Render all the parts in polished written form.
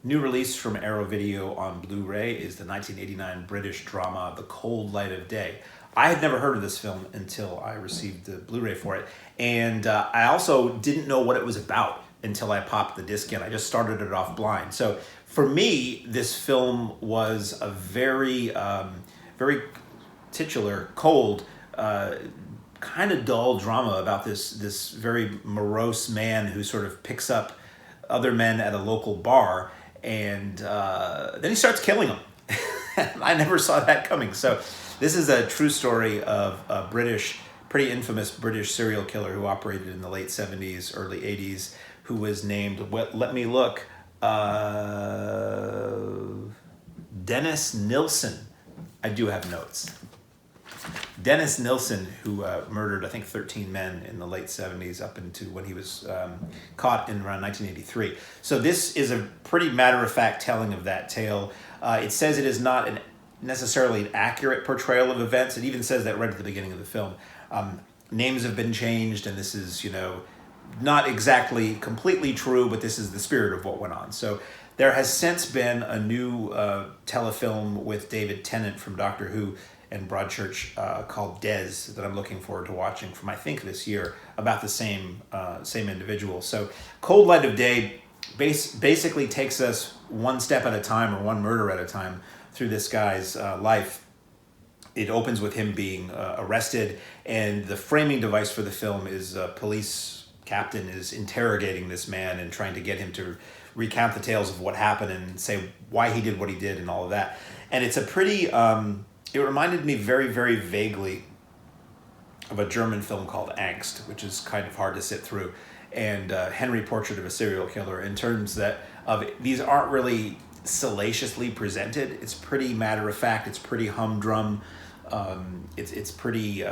New release from Arrow Video on Blu-ray is the 1989 British drama The Cold Light of Day. I had never heard of this film until I received the Blu-ray for it, and I also didn't know what it was about until I popped the disc in. I just started it off blind. So for me, this film was a very, very titular, cold, kind of dull drama about this very morose man who sort of picks up other men at a local bar, and then he starts killing them. I never saw that coming. So this is a true story of a pretty infamous British serial killer who operated in the late 70s, early 80s, who was named, let me look, Dennis Nilsen. I do have notes. Dennis Nilsen, who murdered, I think, 13 men in the late 70s up into when he was caught in around 1983. So this is a pretty matter-of-fact telling of that tale. It says it is not necessarily an accurate portrayal of events. It even says that right at the beginning of the film. Names have been changed, and this is, not exactly completely true, but this is the spirit of what went on. So there has since been a new telefilm with David Tennant from Doctor Who and Broadchurch called Des that I'm looking forward to watching from, I think, this year, about the same individual. So Cold Light of Day basically takes us one step at a time, or one murder at a time, through this guy's life. It opens with him being arrested, and the framing device for the film is a police captain is interrogating this man and trying to get him to recount the tales of what happened and say why he did what he did and all of that. And it's a pretty, it reminded me very, very vaguely of a German film called Angst, which is kind of hard to sit through, and Henry Portrait of a Serial Killer, in terms that these aren't really salaciously presented. It's pretty matter-of-fact, it's pretty humdrum, it's pretty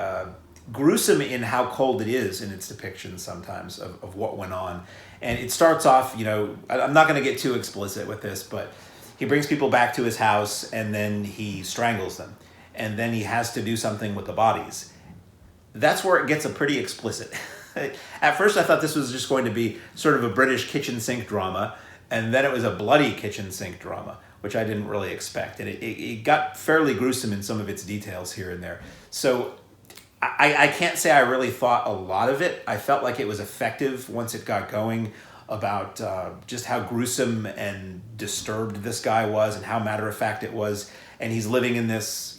gruesome in how cold it is in its depiction sometimes of what went on. And it starts off, I'm not going to get too explicit with this, but he brings people back to his house and then he strangles them. And then he has to do something with the bodies. That's where it gets a pretty explicit. At first I thought this was just going to be sort of a British kitchen sink drama, and then it was a bloody kitchen sink drama, which I didn't really expect. And it got fairly gruesome in some of its details here and there. So I can't say I really thought a lot of it. I felt like it was effective once it got going, about just how gruesome and disturbed this guy was and how matter-of-fact it was. And he's living in this,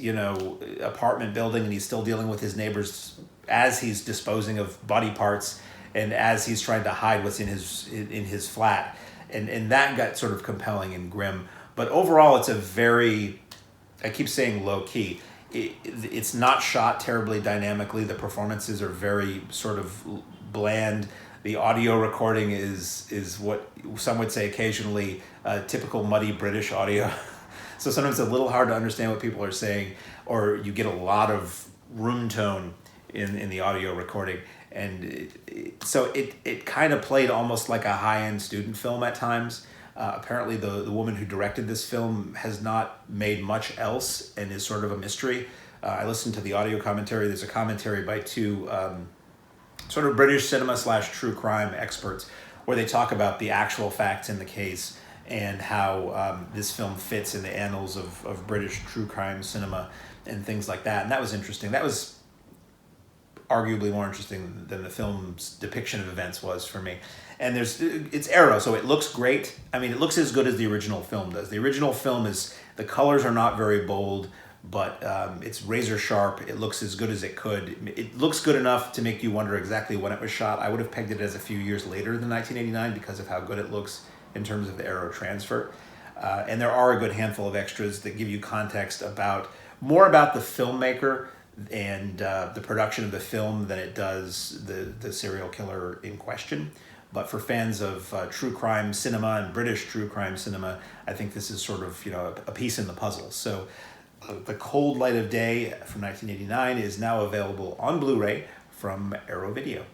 apartment building, and he's still dealing with his neighbors as he's disposing of body parts and as he's trying to hide what's in his flat. And that got sort of compelling and grim. But overall, it's a very, I keep saying low-key. It's not shot terribly dynamically. The performances are very sort of bland. The audio recording is what some would say occasionally typical muddy British audio. So sometimes it's a little hard to understand what people are saying, or you get a lot of room tone in the audio recording. And so it kind of played almost like a high-end student film at times. Apparently the woman who directed this film has not made much else and is sort of a mystery. I listened to the audio commentary. There's a commentary by two sort of British cinema / true crime experts, where they talk about the actual facts in the case and how this film fits in the annals of British true crime cinema and things like that. And that was interesting. That was arguably more interesting than the film's depiction of events was for me. And it's Arrow, so it looks great. I mean, it looks as good as the original film does. The original film the colors are not very bold, but it's razor sharp. It looks as good as it could. It looks good enough to make you wonder exactly when it was shot. I would have pegged it as a few years later than 1989 because of how good it looks in terms of the Arrow transfer. And there are a good handful of extras that give you context more about the filmmaker and the production of the film than it does the serial killer in question. But for fans of true crime cinema and British true crime cinema, I think this is sort of a piece in the puzzle. So The Cold Light of Day from 1989 is now available on Blu-ray from Arrow Video.